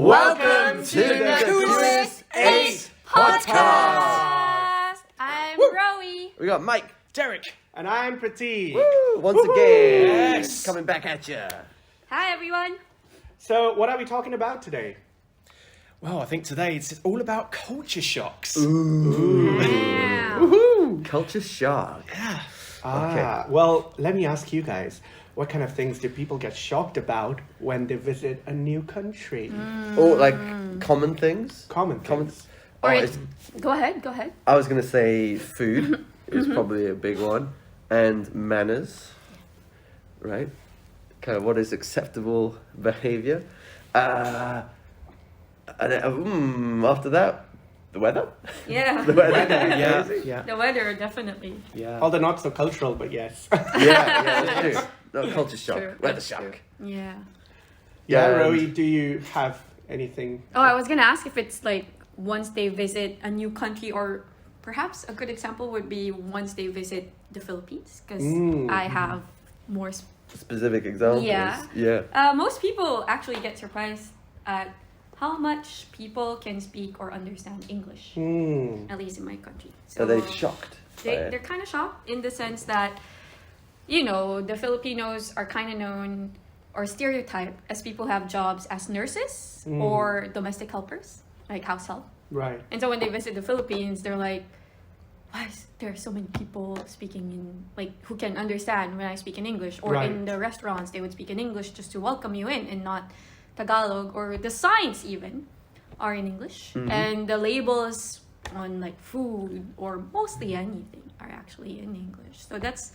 Welcome to the KUIS8 podcast. I'm Rowie. We got Mike, Derek. And I'm Prateek. Woo, once again, coming back at you. Hi, everyone. So, what are we talking about today? Well, I think today it's all about culture shocks. Yeah. Woohoo! Culture shock. Yeah. Well, let me ask you guys. What kind of things do people get shocked about when they visit a new country? Or like common things? Common things. Or it's- go ahead. I was going to say food is probably a big one. And manners, right? Kind of what is acceptable behavior. And then, after that, the weather. Yeah. The weather. Yeah. The weather, definitely. Yeah. Although not so cultural, but yes. Yeah, that's true. Not culture shock, True. weather That's shock. true. Yeah. Yeah, And- Rowie, do you have anything? Oh, I was gonna ask if it's like once they visit a new country, or perhaps a good example would be once they visit the Philippines, because I have more. Specific examples. Yeah. Most people actually get surprised at how much people can speak or understand English, at least in my country. So Are they shocked? by it? they're kind of shocked in the sense that, you know, the Filipinos are kind of known or stereotyped as people who have jobs as nurses or domestic helpers, like house help. Right. And so when they visit the Philippines, they're like, why is there so many people speaking in, like, who can understand when I speak in English? Or Right. in the restaurants, they would speak in English just to welcome you in and not Tagalog. Or the signs even are in English. And the labels on, like, food or mostly anything are actually in English. So that's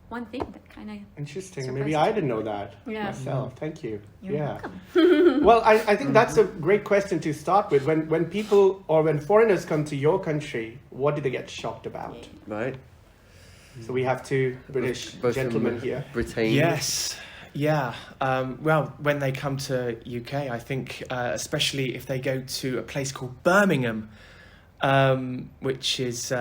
one thing that kind of... Interesting. Surprising. Maybe I didn't know that Yeah. myself. Thank you. You're welcome. Well, I think that's a great question to start with. When people or when foreigners come to your country, what do they get shocked about? Right? So we have two British Both from gentlemen here. Britain. Yes. Yeah. Well, when they come to UK, I think, especially if they go to a place called Birmingham, which is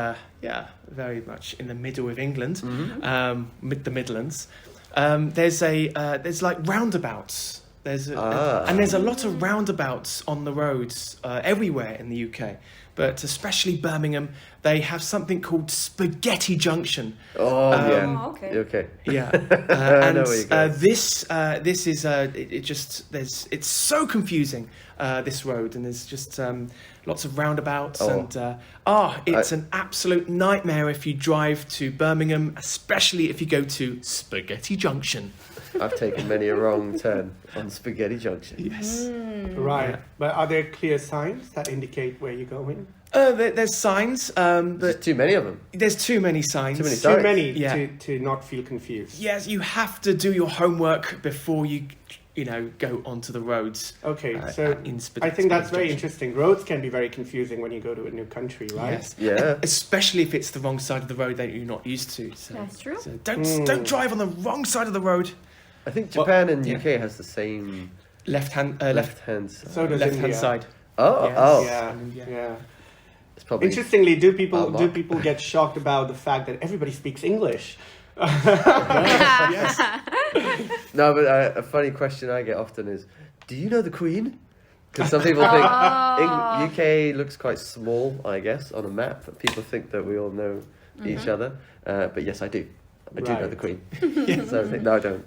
very much in the middle of England, the Midlands. There's like roundabouts. There's a lot of roundabouts on the roads everywhere in the UK, but especially Birmingham. They have something called Spaghetti Junction. Oh, yeah. Oh, okay. Okay. Yeah, I know where you're going. this is it's so confusing, this road, and there's just lots of roundabouts, and it's an absolute nightmare if you drive to Birmingham, especially if you go to Spaghetti Junction. I've taken many a wrong turn on Spaghetti Junction. Yes, Right. But are there clear signs that indicate where you're going? there's signs, There's but too many of them. there's too many signs. Too many Too Sorry. many Yeah. to not feel confused. Yes, you have to do your homework before you go onto the roads. Okay, so in I think that's very Junction. interesting. Roads can be very confusing when you go to a new country, right? Yes. Yeah. Especially if it's the wrong side of the road that you're not used to. So, That's true. So don't drive on the wrong side of the road. I think Japan and yeah. UK has the same Left hand left-hand side. So does left hand India. side. Oh, Yes. oh. Yeah. It's probably... Interestingly, do people Mark. get shocked about the fact that everybody speaks English? Yes. No, but a funny question I get often is, do you know the Queen? Because some people think UK looks quite small, I guess, on a map. People think that we all know each other. But yes, I do. I do know Right. the Queen. So I think, no, I don't.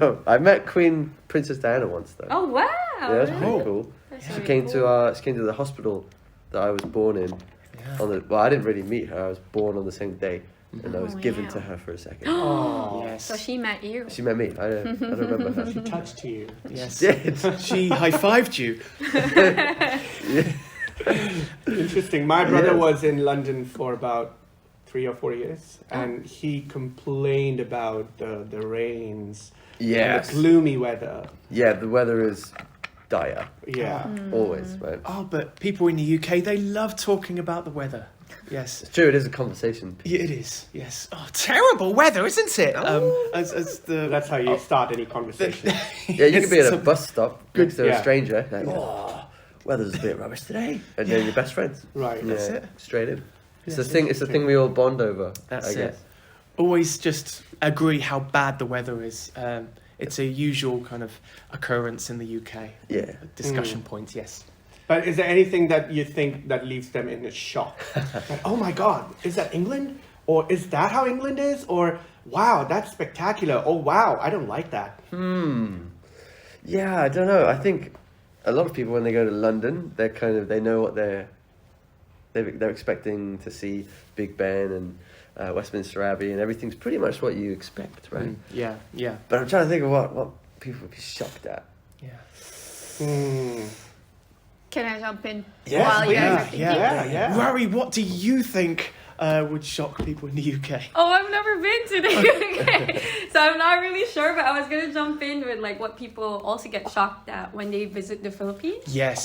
No, I met Queen Princess Diana once, though. Oh, wow. Yeah, that's really? pretty cool. That's She really came cool. to the hospital that I was born in. Well, I didn't really meet her. I was born on the same day, and I was Oh, given wow. to her for a second. Oh, Yes. So she met you. She met me. I don't remember her. she touched you. Yes. Did. She high-fived you. Interesting. My brother Yeah. was in London for about 3 or 4 years, and he complained about the rains, Yes. and the gloomy weather. Yeah, the weather is dire. Yeah. Always, right? Oh, but people in the UK, they love talking about the weather. Yes. It's true, it is a conversation. Yeah, it is. Yes. Oh, terrible weather, isn't it? As the That's how you start any conversation. Yeah, you could be at a So- bus stop next to yeah. a stranger, like, oh, weather's a bit rubbish today. And then you're best friends. Right. Yeah, That's it. straight in. It's Yes. the thing we all bond over, That's I it. guess. Always just agree how bad the weather is. It's a usual kind of occurrence in the UK. Yeah. Discussion point, yes. But is there anything that you think that leaves them in a shock? Like, oh my God, is that England? Or is that how England is? Or wow, that's spectacular. Oh wow, I don't like that. Yeah, I don't know. I think a lot of people when they go to London, they know what they're expecting to see. Big Ben and Westminster Abbey, and everything's pretty much what you expect, right? Yeah, yeah, But I'm trying to think of what people would be shocked at. yeah. Can I jump in Yes, while you guys are please. thinking? Yeah. Rory, what do you think would shock people in the UK? Oh, I've never been to the UK, so I'm not really sure. But I was gonna jump in with like what people also get shocked at when they visit the Philippines. Yes.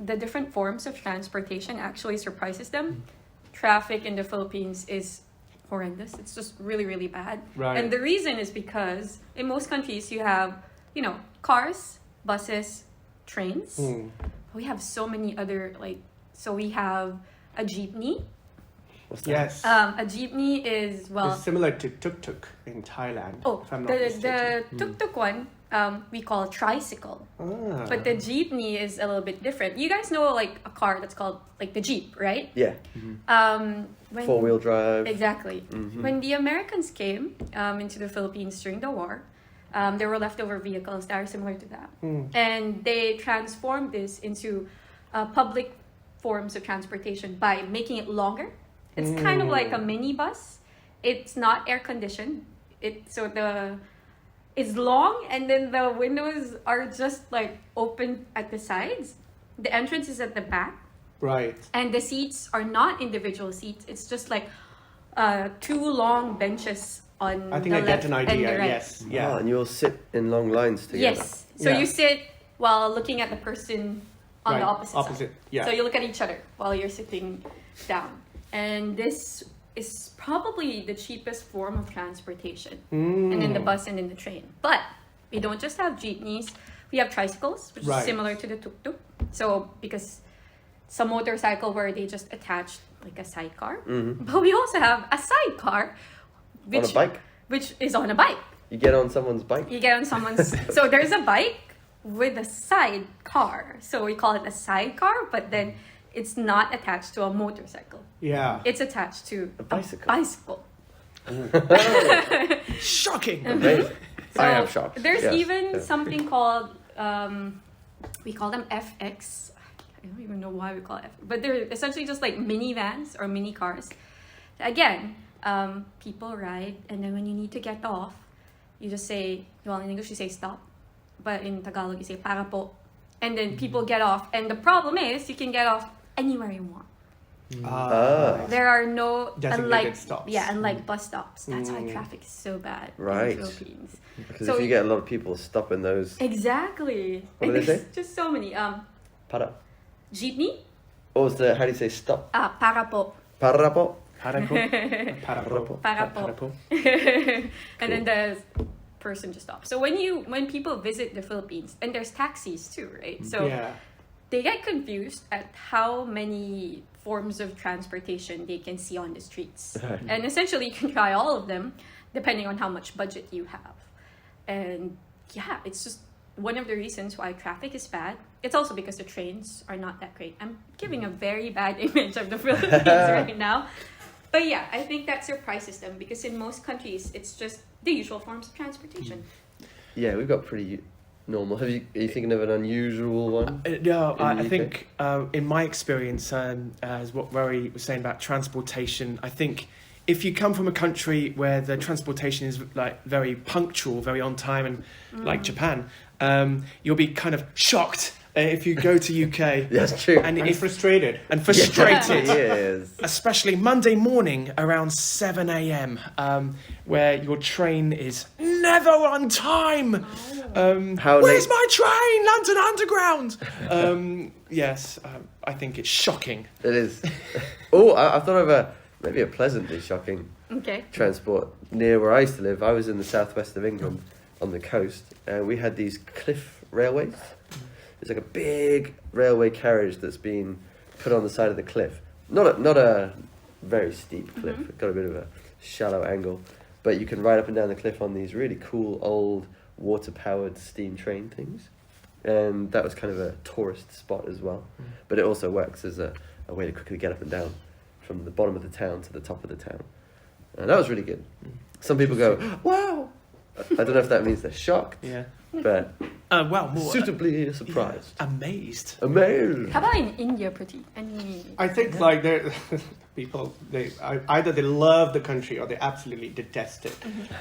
The different forms of transportation actually surprises them. Traffic in the Philippines is horrendous. It's just really, really bad. Right. And the reason is because in most countries you have, cars, buses, trains. We have so many other so we have a jeepney. What's that? Yes. A jeepney is It's similar to tuk-tuk in Thailand. Oh, if I'm not the mistaken. tuk-tuk one we call tricycle. Ah. But the jeepney is a little bit different. You guys know like a car that's called like the Jeep, right? Yeah. When 4-wheel drive. Exactly. When the Americans came into the Philippines during the war, there were leftover vehicles that are similar to that. And they transformed this into public forms of transportation by making it longer. It's kind of like a mini bus. It's not air conditioned. It's long, and then the windows are just like open at the sides. The entrance is at the back. Right. And the seats are not individual seats. It's just like 2 long benches on I think the I left get an and idea. the right. Yes. Yeah. Oh, and you'll sit in long lines together. Yes. So Yeah. you sit while looking at the person on the Right. opposite side. Yeah. So you look at each other while you're sitting down. And this is probably the cheapest form of transportation. And then the bus and then the train. But we don't just have jeepneys. We have tricycles, which Right. is similar to the tuk-tuk. So because some motorcycle where they just attach like a sidecar. But we also have a sidecar On a bike? which is on a bike. You get on someone's bike? You get on someone's so there's a bike with a sidecar. So we call it a sidecar, but then it's not attached to a motorcycle. Yeah. It's attached to A bicycle. bicycle. Shocking. Amazing. So I am shocked. There's Yes. even Yeah. something called we call them FX. I don't even know why we call it F, but they're essentially just like minivans or mini cars. Again, people ride, and then when you need to get off, you just say, well, in English you say stop, but in Tagalog you say para po, and then people get off. And the problem is you can get off anywhere you want. There are no Designated stops. unlike bus stops. That's why traffic is so bad Right. in the Philippines. Because So if you get a lot of people stopping those... Exactly. What do And they there's say? just so many. Para. Jeepney, Or was the... How do you say stop? para po. Para po? Parapo. Parapo. Para po. Parapo. And then the person just stops. So when people visit the Philippines, and there's taxis too, right? So Yeah. they get confused at how many forms of transportation they can see on the streets. Right. And essentially you can try all of them depending on how much budget you have. And yeah, it's just one of the reasons why traffic is bad. It's also because the trains are not that great. I'm giving a very bad image of the Philippines right now. But yeah, I think that surprises them because in most countries, it's just the usual forms of transportation. Yeah, we've got pretty normal. Are you thinking of an unusual one? No, In the I UK? think in my experience, as what Rory was saying about transportation, I think if you come from a country where the transportation is like very punctual, very on time, and like Japan, you'll be kind of shocked if you go to UK. That's true. And And if frustrated. and frustrated. Yes. Especially Monday morning around 7 a.m., where your train is never on time. How Where's late- my train? London Underground. Yes, I think it's shocking. It is. Oh, I thought of maybe a pleasantly shocking Okay. transport near where I used to live. I was in the southwest of England on the coast, and we had these cliff railways. It's like a big railway carriage that's been put on the side of the cliff. Not a very steep cliff. It's got a bit of a shallow angle, but you can ride up and down the cliff on these really cool old water-powered steam train things. And that was kind of a tourist spot as well. But it also works as a way to quickly get up and down from the bottom of the town to the top of the town. And that was really good. Some people go, wow! I don't know if that means they're shocked, but Well, more suitably surprised. amazed. Amazed! How about in India, Prati? I think like there people either they love the country or they absolutely detest it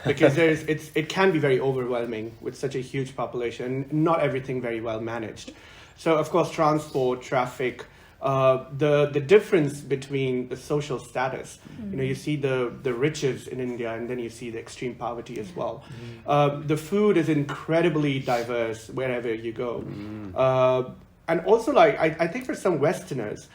because it can be very overwhelming with such a huge population and not everything very well managed. So of course transport, traffic, the difference between the social status. You know, you see the riches in India and then you see the extreme poverty as well. The food is incredibly diverse wherever you go. And also like I think for some Westerners,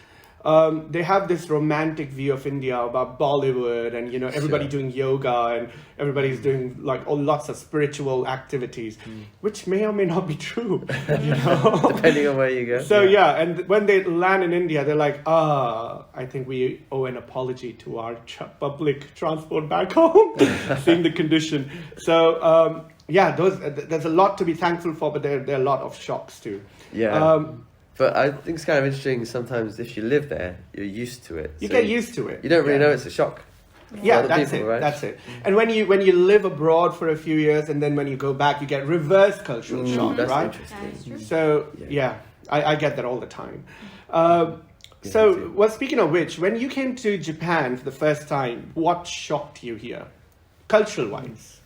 they have this romantic view of India about Bollywood and, you know, everybody doing yoga and everybody's doing like lots of spiritual activities, which may or may not be true, you know? Depending on where you go. So and when they land in India, they're like, I think we owe an apology to our public transport back home, seeing the condition. So there's a lot to be thankful for, but there are a lot of shocks too. But I think it's kind of interesting. Sometimes if you live there, you're used to it. You get used to it. You don't really know it's a shock. Yeah, for that's people, it. right? That's it. And when you live abroad for a few years, and then when you go back, you get reverse cultural shock, That's right? interesting. That is true. So I get that all the time. Speaking of which, when you came to Japan for the first time, what shocked you here, culture-wise?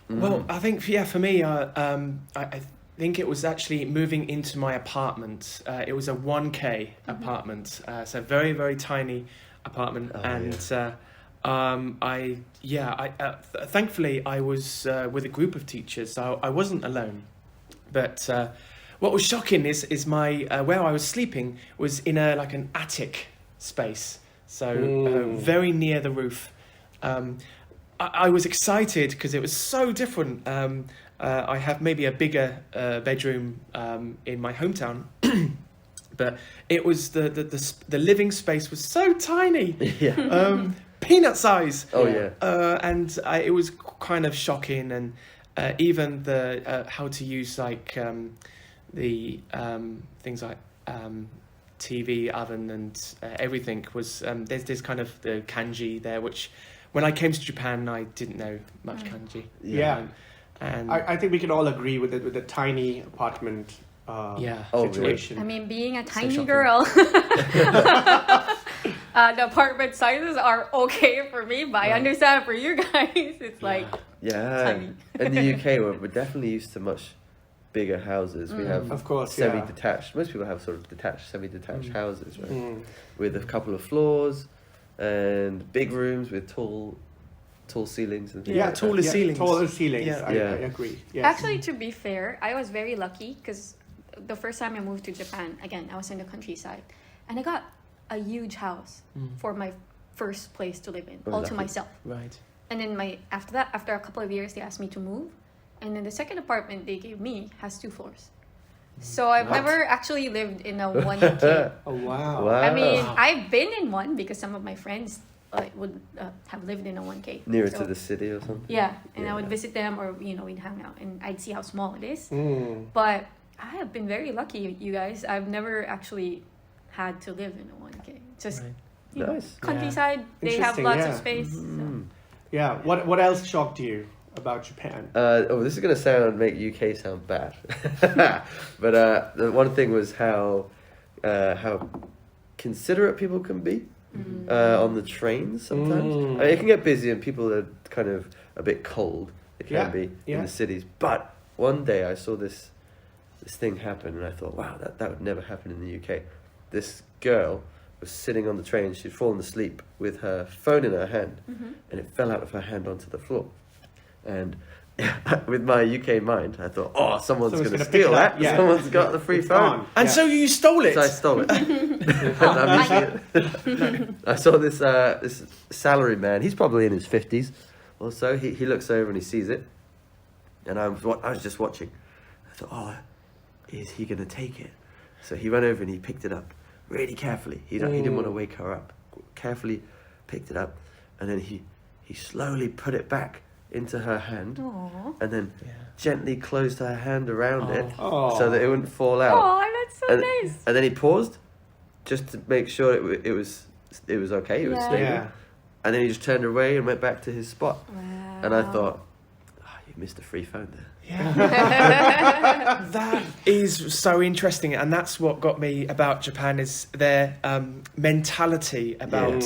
Well, I think for me, I think it was actually moving into my apartment. It was a 1K apartment, so very, very tiny apartment. Thankfully I was with a group of teachers, so I wasn't alone. But what was shocking is my where I was sleeping was in an attic space, so very near the roof. I was excited because it was so different. I have maybe a bigger bedroom in my hometown, but it was the living space was so tiny, peanut size. And it was kind of shocking, and even the how to use the things like TV, oven, and everything was there's kind of the kanji there, which when I came to Japan I didn't know much kanji. And I think we can all agree with the tiny apartment situation. I mean, being a So tiny shocking. girl, the apartment sizes are okay for me, but I understand for you guys, it's like tiny. In the UK, we're definitely used to much bigger houses. We have, of course, semi-detached. Most people have sort of detached, semi-detached houses, right? With a couple of floors and big rooms with tall ceilings and things. taller ceilings. Taller ceilings. Yeah. I agree. Yes. Actually, to be fair, I was very lucky because the first time I moved to Japan, again, I was in the countryside, and I got a huge house for my first place to live in, all to lucky. myself. Right. And then after a couple of years, they asked me to move, and then the second apartment they gave me has 2 floors. So I've never actually lived in a 1K. Oh wow. I mean, I've been in one because some of my friends would have lived in a 1K. Nearer So- to the city or something. Yeah, and I would visit them, or we'd hang out, and I'd see how small it is. But I have been very lucky, you guys. I've never actually had to live in a 1K. Just you know, Nice. countryside. They have Interesting, lots of yeah. space. So. Yeah. What else shocked you about Japan? This is going to make UK sound bad. But the one thing was how considerate people can be on the trains sometimes. I mean, it can get busy and people are kind of a bit cold. It can be in the cities. But one day I saw this thing happen and I thought, wow, that would never happen in the UK. This girl was sitting on the train. She'd fallen asleep with her phone in her hand, and it fell out of her hand onto the floor. And with my UK mind, I thought, someone's going to steal that. Yeah. Someone's got the free It's phone. gone. And so you stole it. So I stole it. I'm using it. I saw this salary man. He's probably in his 50s or so. He looks over and he sees it. And I was just watching. I thought, is he going to take it? So he went over and he picked it up really carefully. He didn't want to wake her up. Carefully picked it up. And then he he slowly put it back into her hand, Aw. and then Yeah. gently closed her hand around it Oh. so that it wouldn't fall out. Oh, that's so and, nice. and then he paused just to make sure it was okay, it was Yeah. stable. Yeah. And then he just turned away and went back to his spot. Wow. And I thought, you missed a free phone there. Yeah. That is so interesting, and that's what got me about Japan is their mentality about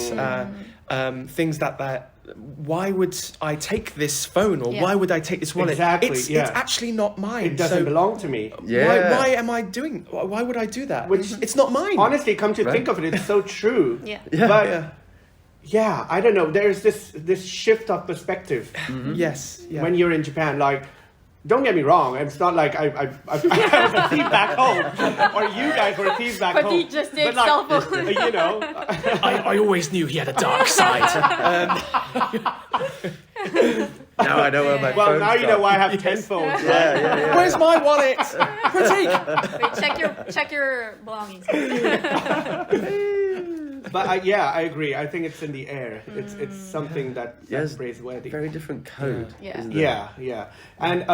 things that. Why would I take this phone, or Yeah. why would I take this wallet? Exactly, It's yeah. actually not mine. It doesn't so belong to me. Yeah. Why am I doing? Why would I do that? Which- It's not mine. Honestly, come to Right. think of it, it's so true. Yeah. Yeah. But Yeah. yeah, I don't know. There's this shift of perspective Yes. Yeah. when you're in Japan. Like, don't get me wrong. It's not like I was a thief back home, or you guys were a thief back But home. he just did But like, cell phone. you know, I always knew he had a dark side. Now I know where my well, phone's now you know gone. why I have 10 phones. Yeah. Where's my wallet? Pratik. Wait, check your belongings. But I agree. I think it's in the air. It's something that's Yes. praiseworthy. Very different code, Yeah. isn't it? Yeah. And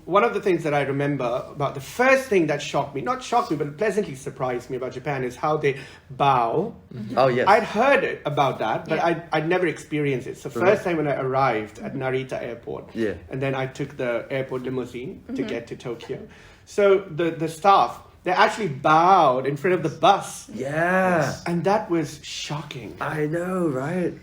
one of the things that I remember about the first thing that not shocked me, but pleasantly surprised me about Japan is how they bow. Oh, yes. I'd heard about that, but Yeah. I'd never experienced it. So first time when I arrived at Narita Airport, Yeah. and then I took the airport limousine to get to Tokyo. So the staff, they actually bowed in front of the bus. Yeah. And that was shocking. I know, right?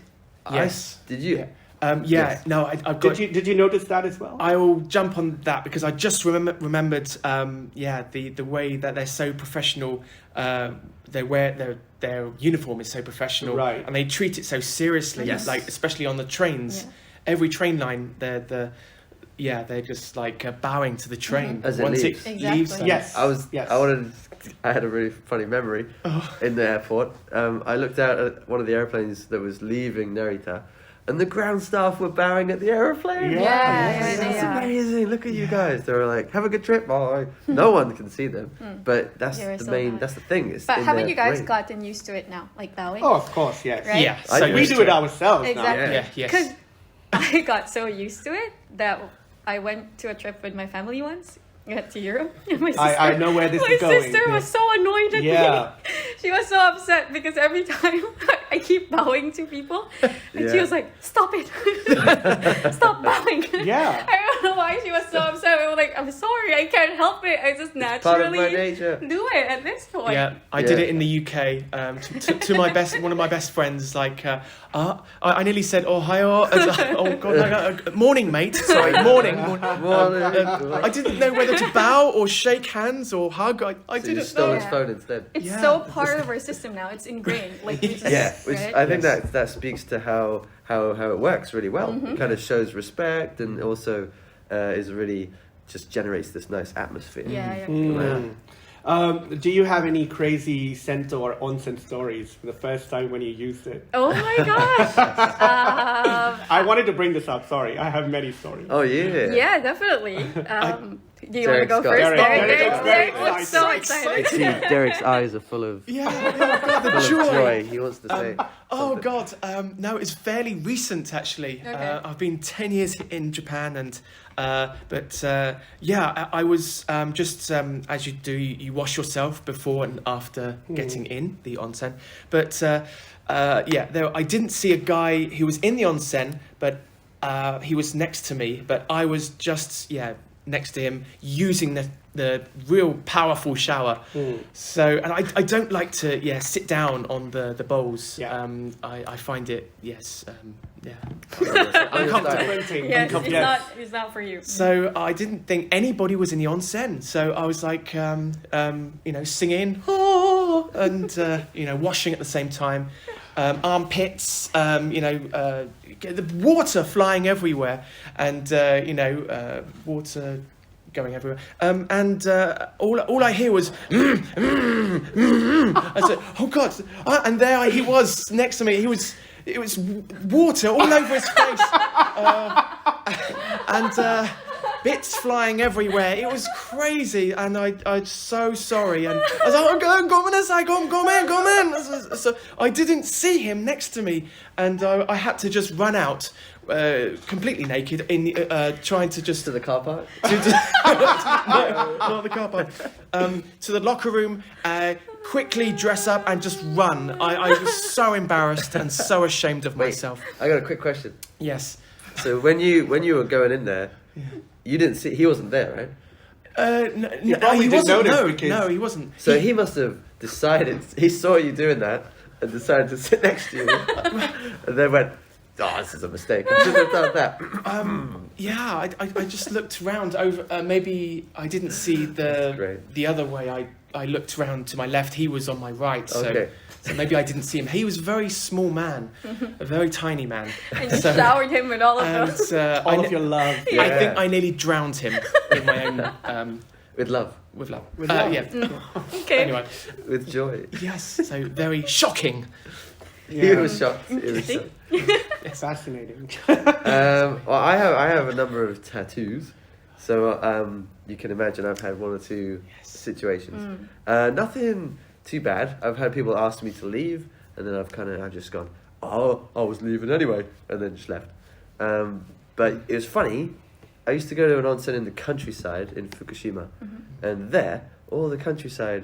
Yes. Did you? Yeah. Yes. No, I've got. Did you notice that as well? I'll jump on that because I just remembered. The way that they're so professional. They wear their uniform is so professional, Right. and they treat it so seriously. Yes. Like especially on the trains, Yeah. every train line, they're just like bowing to the train As it once leaves. it Exactly. leaves them. Yes. Yes. I had a really funny memory in the airport. I looked out at one of the airplanes that was leaving Narita, and the ground staff were bowing at the airplane. Yeah, That's yeah. amazing. Look at you guys. They were like, "Have a good trip." Oh, no one can see them, but that's They were the so main. nice. That's the thing. It's But in haven't their you guys brain. gotten used to it now, like bowing? Oh, of course, yes. Right? Yeah, I so do. We used do to it ourselves Exactly. now. Yeah, yes. Because I got so used to it that I went to a trip with my family once. To Europe. And my sister, I know where this my is going. sister was so annoyed at Yeah. me. She was so upset because every time I keep bowing to people, and she Yeah. was like, "Stop it! Stop bowing!" Yeah. I don't know why she was so upset. I was like, "I'm sorry, I can't help it. I just Part of my naturally nature. do it at this point." Yeah, I did Yeah. it in the UK to my one of my best friends. Like, I nearly said, "Oh, hi, oh God, morning, mate." Sorry, morning. I didn't know whether to bow or shake hands or hug. I So you didn't stole know. his Yeah. phone instead. It's Yeah. so part of our system now. It's ingrained. Like we just, Yeah, which right? I think Yes. that speaks to how it works really well. It kind of shows respect and also is really just generates this nice atmosphere. Yeah. Do you have any crazy sento or onsen stories from the first time when you used it? Oh my gosh. I wanted to bring this up. Sorry, I have many stories. Oh yeah. Yeah, definitely. Do you want to Derek's go got- first? Derek Derek looks looks so excited. See, Derek's eyes are full of, Yeah, God, the full of joy. joy. He wants to say. Oh something. God, no, it's fairly recent actually. Okay. I've been 10 years in Japan, and I was just as you do, you wash yourself before and after getting in the onsen. But I didn't see a guy who was in the onsen, but he was next to me. But I was just next to him using the real powerful shower. So, and I don't like to sit down on the bowls. Yeah. I find it Uncomfortable. Yes, it's not for you. So I didn't think anybody was in the onsen. So I was like singing and washing at the same time. Armpits, the water flying everywhere, and water going everywhere. All I hear was, I said, "Oh God!" And there he was next to me. It was water all over his face, and bits flying everywhere. It was crazy, and I'm so sorry. And I was like, go man. So I didn't see him next to me, and I had to just run out completely naked, trying to just To the car park. no, not the car park. To the locker room, quickly dress up and just run. I was so embarrassed and so ashamed of Wait. myself. I got a quick question. Yes. So when you were going in there, you didn't see. He wasn't there, right? No, probably he didn't wasn't. notice No, because- no, he wasn't. So he must have decided. He saw you doing that and decided to sit next to you, and then went, "Oh, this is a mistake. I shouldn't have done that." Yeah, I just looked round over. Maybe I didn't see Great. the other way. I looked round to my left. He was on my right. So, Okay. so maybe I didn't see him. He was a very small man, a very tiny man. And you showered him with all of And those. All of your love. Yeah. I think I nearly drowned him in my own With love, with love. With love. Yeah. Okay. Anyway, with joy. yes. So very shocking. He was shocked. He was Interesting. shocked. Fascinating. Well, I have a number of tattoos, so you can imagine I've had one or two situations. Nothing too bad. I've had people ask me to leave, and then I've just gone, oh, I was leaving anyway, and then just left. But it was funny. I used to go to an onsen in the countryside in Fukushima, and there, all the countryside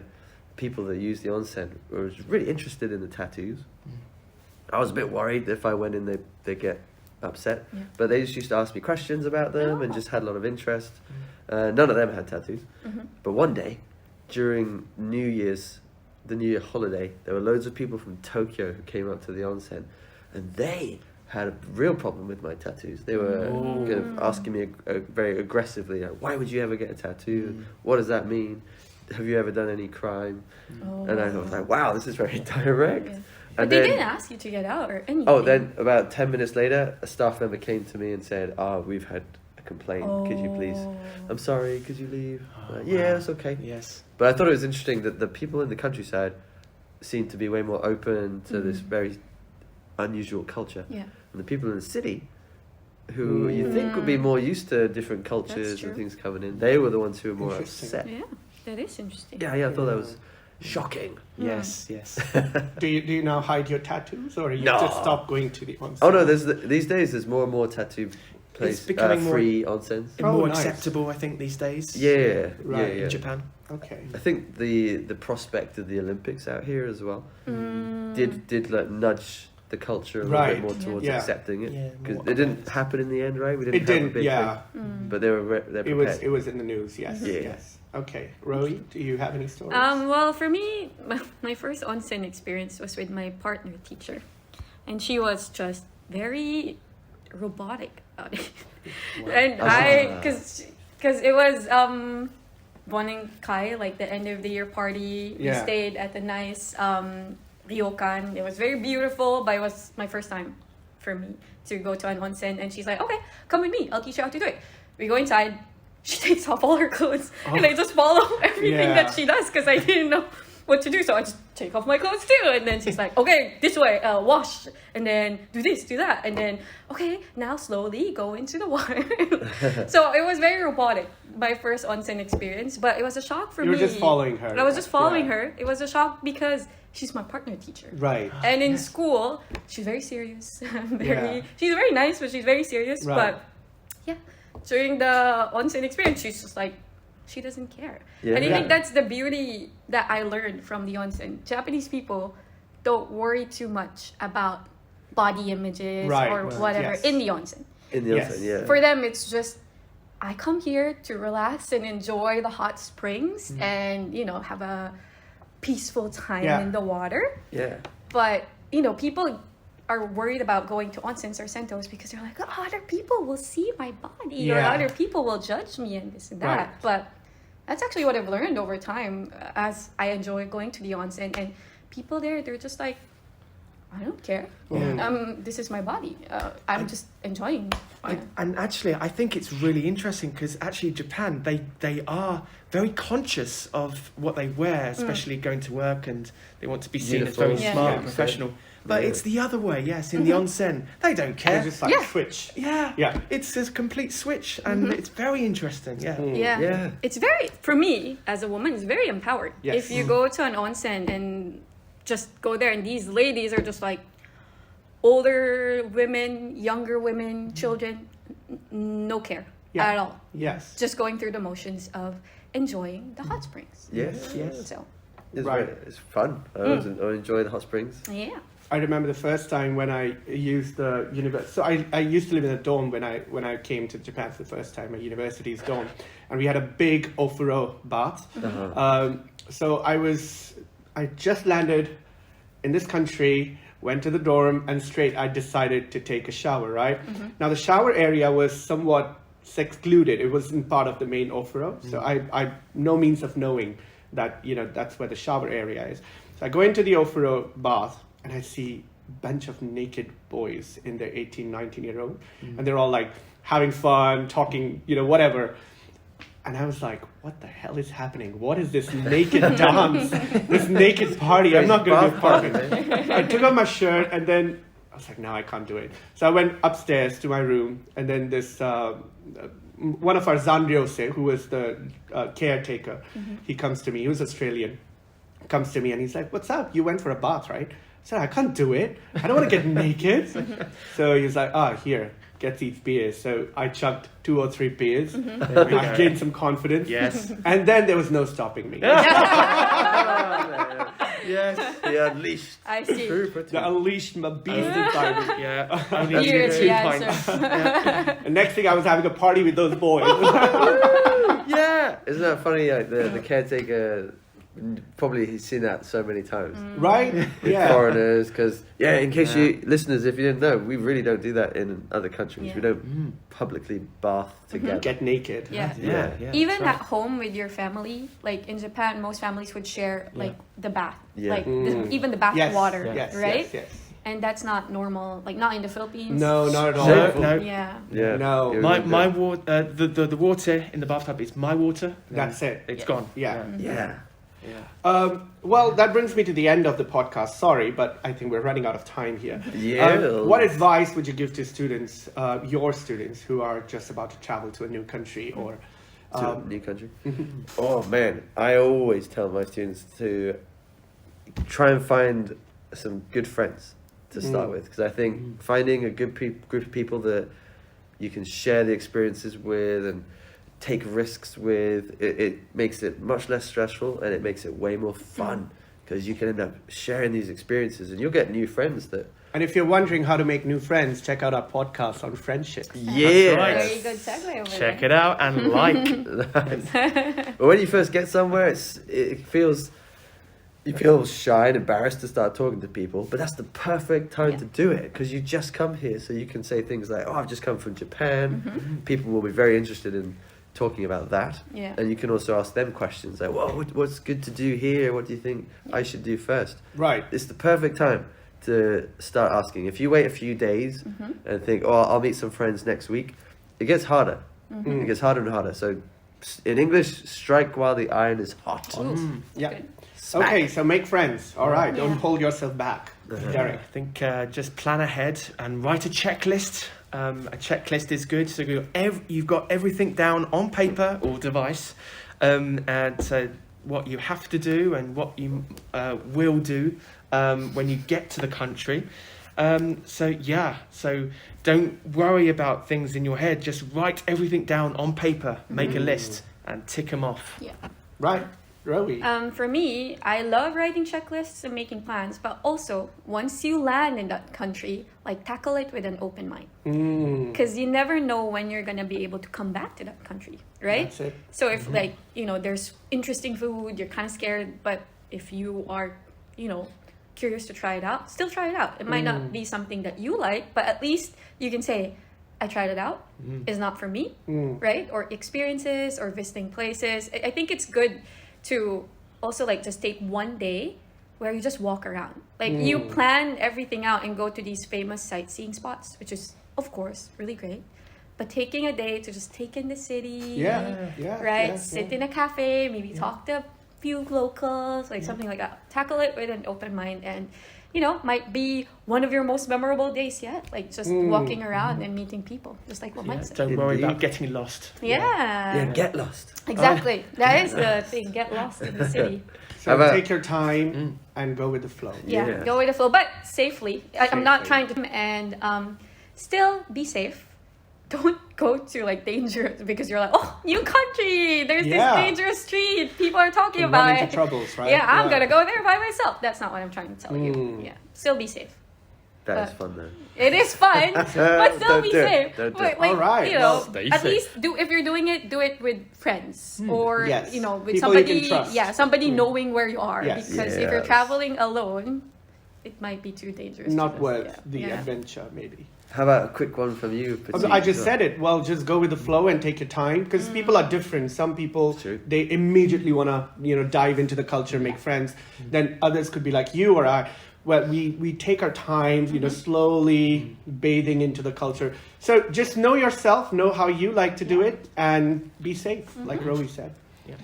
people that use the onsen were really interested in the tattoos. I was a bit worried if I went in, they'd get upset. Yeah. But they just used to ask me questions about them and Oh. just had a lot of interest. None of them had tattoos. But one day, during the New Year holiday, there were loads of people from Tokyo who came up to the onsen, and they had a real problem with my tattoos. They were kind of asking me very aggressively, like, why would you ever get a tattoo? What does that mean? Have you ever done any crime? And I was like, wow, this is very direct. Yeah. And But they then- didn't ask you to get out or anything. Oh, then about 10 minutes later, a staff member came to me and said, we've had a complaint. Could you please? I'm sorry, could you leave? Oh, Yeah, wow. it's okay. Yes. But I thought it was interesting that the people in the countryside seemed to be way more open to this very unusual culture. Yeah. And the people in the city, who you think would be more used to different cultures true. and things coming in, they were the ones who were more Interesting. upset. Yeah, that is interesting. Yeah, I thought that was shocking. Yes. Yes. Do you now hide your tattoos, or you No. just stop going to the onsen? Oh no, these days there's more and more tattoo places, becoming more- free onsens. Oh, More nice. acceptable, I think, these days. Yeah, Right. yeah. In Japan. Okay. I think the prospect of the Olympics out here as well Mm. did like nudge the culture a little Right. bit more towards Yeah. accepting it, Yeah, because more it didn't awareness. happen in the end, right? We It didn't have a didn't. big Yeah. thing, but they're It prepared. was in the news. Yes. Yeah. Yes. Okay. Roy, do you have any stories? Well, for me, my first onsen experience was with my partner teacher, and she was just very robotic about it. And because it was Boning Kai, like the end of the year party. We Yeah. stayed at the nice ryokan. It was very beautiful, but it was my first time for me to go to an onsen. And she's like, "Okay, come with me. I'll teach you how to do it." We go inside. She takes off all her clothes, and I just follow everything Yeah. that she does because I didn't know what to do. So I just take off my clothes too, and then she's like, "Okay, this way, wash, and then do this, do that, and then okay, now slowly go into the water." So it was very robotic. My first onsen experience, but it was a shock for You me. were just following her. I was just following Yeah. her. It was a shock because she's my partner teacher. Right. And in school, she's very serious. Yeah. She's very nice, but she's very serious. Right. But yeah, during the onsen experience, she's just like, she doesn't care. Yeah. And I Yeah. think that's the beauty that I learned from the onsen. Japanese people don't worry too much about body images Right, or right, whatever yes. in the onsen. in the Yes. onsen, yeah. For them, it's just, I come here to relax and enjoy the hot springs and, have a peaceful time Yeah. in the water. Yeah. But, people are worried about going to onsens or sentos because they're like, oh, other people will see my body or Yeah. other people will judge me and this and that. Right. But that's actually what I've learned over time as I enjoy going to the onsen. And people there, they're just like, I don't care. This is my body. I'm just enjoying. And actually, I think it's really interesting because actually Japan, they are very conscious of what they wear, especially going to work, and they want to be seen as very Uniform. Yeah. smart Yeah. and professional. But Yeah. it's the other way, yes, in the onsen. They don't They care. just like Yeah. switch. Yeah. Yeah. It's a complete switch, and it's very interesting, yeah. Yeah. Yeah. It's very, for me as a woman, it's very empowered. Yes. If you go to an onsen and just go there and these ladies are just like, older women, younger women, children, no care at all. Yes. Just going through the motions of enjoying the hot springs. Yes. So, It's fun. I always enjoy the hot springs. yeah. I remember the first time when I used the university. So I used to live in a dorm when I came to Japan for the first time, a university's dorm, and we had a big ofuro bath. So I just landed in this country, went to the dorm, and straight I decided to take a shower. Right now, the shower area was somewhat secluded. It wasn't part of the main ofuro, so I no means of knowing that that's where the shower area is. So I go into the ofuro bath. And I see a bunch of naked boys in their 18, 19-year-old. And they're all like having fun, talking, whatever. And I was like, what the hell is happening? What is this naked dance? This naked party? I'm not going to be part of it. I took off my shirt and then I was like, no, I can't do it. So I went upstairs to my room. And then this, one of our Zanryose, who was the caretaker, he comes to me. He was Australian. Comes to me and he's like, what's up? You went for a bath, right? I said, I can't do it. I don't want to get naked. So he's like, here, get these beers. So I chugged 2 or 3 beers. I gained some confidence. Yes. And then there was no stopping me. Yes. The unleashed. I see. The unleashed my beast inside me. Yeah. Only Here's two the pints. answer. And next thing I was having a party with those boys. Yeah. Isn't that funny? Like the caretaker, probably he's seen that so many times. Right? Yeah. Foreigners, because in case you listeners, if you didn't know, we really don't do that in other countries. Yeah. We don't publicly bath together. Get naked. Yeah. Even that's right. at home with your family, like in Japan, most families would share like the bath, Yeah. like even the bath Yes. water, Yes. right? Yes. And that's not normal, like not in the Philippines. No, not at all. No. Yeah. Yeah. No. My water, the water in the bathtub is my water. That's it. It's Yeah. gone. Yeah. Yeah. Well, that brings me to the end of the podcast. Sorry, but I think we're running out of time here. Yeah. What advice would you give to students, your students, who are just about to travel to a new country or To a new country. Oh man, I always tell my students to try and find some good friends to start with, because I think finding a good group of people that you can share the experiences with and take risks with, it makes it much less stressful and it makes it way more fun, because you can end up sharing these experiences and you'll get new friends that. And if you're wondering how to make new friends, check out our podcast on friendship. Yeah, right. Very good segue over Check there. it out and like. But when you first get somewhere, you feel shy and embarrassed to start talking to people, but that's the perfect time to do it, because you just come here, so you can say things like, I've just come from Japan. People will be very interested in talking about that. Yeah. And you can also ask them questions like, what's good to do here? What do you think I should do first? Right. It's the perfect time to start asking. If you wait a few days and think, I'll meet some friends next week, it gets harder. It gets harder and harder. So in English, strike while the iron is hot. Yeah. Good. Smack. Okay, so make friends. All right. Don't Yeah. hold yourself back. Derek. I think just plan ahead and write a checklist. A checklist is good. So you've got everything down on paper or device, and what you have to do and what you will do when you get to the country. So don't worry about things in your head. Just write everything down on paper. Make a list and tick them off. Yeah. Right. Rowie. For me, I love writing checklists and making plans, but also once you land in that country, like tackle it with an open mind, because you never know when you're gonna be able to come back to that country, right? That's it. So if there's interesting food, you're kind of scared, but if you are, curious to try it out, still try it out. It might not be something that you like, but at least you can say, I tried it out. It's not for me, right? Or experiences or visiting places. I think it's good to also just take one day where you just walk around. You plan everything out and go to these famous sightseeing spots, which is of course really great. But taking a day to just take in the city, right? Sit in a cafe, maybe talk to a few locals, something like that. Tackle it with an open mind, and might be one of your most memorable days yet. Just walking around and meeting people, just like what Mike said. Don't worry about Indeed. getting lost. Yeah. Yeah, get lost. Exactly. That is the thing. Get lost in the city. So take your time and go with the flow. Yeah, go with the flow, but safely. I'm not trying to, and still be safe. Don't go to like dangerous because you're like, oh, new country. There's this dangerous street. People are talking about run it. into troubles, right? Yeah, I'm gonna go there by myself. That's not what I'm trying to tell you. Yeah, still be safe. That is fun though. It is fun, but still be safe. Don't do it. Like, All right. you know, Stay at safe. least if you're doing it, do it with friends or Yes. you know with People you somebody. can trust. Yeah, somebody knowing where you are. Yes. Because if you're traveling alone, it might be too dangerous. Not to just- worth the adventure, maybe. How about a quick one from you? I just said it. Well, just go with the flow and take your time because people are different. Some people they immediately want to dive into the culture, make friends. Then others could be like you or I. Well, we take our time, slowly bathing into the culture. So just know yourself, know how you like to do it, and be safe, like Rowie said. Yeah.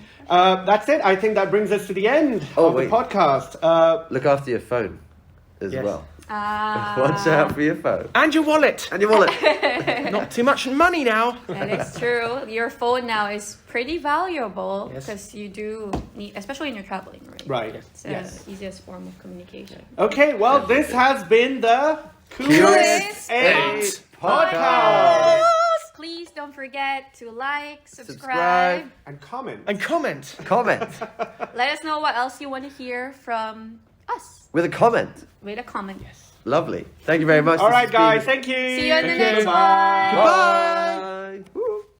That's it. I think that brings us to the end of the podcast. Look after your phone as well. Watch out for your phone. And your wallet. And your wallet. Not too much money now. That is true. Your phone now is pretty valuable Yes. because you do need, especially when you're traveling, right? Right. It's the easiest form of communication. Okay, well, this has been the KUIS8 podcast. Please don't forget to like, subscribe. And comment. And comment. Comment. Let us know what else you want to hear from us With a comment. with a comment. Yes. Lovely. Thank you very much. All This right, has been- guys. Thank you. See you in the Thank next you. one. Goodbye. Woo.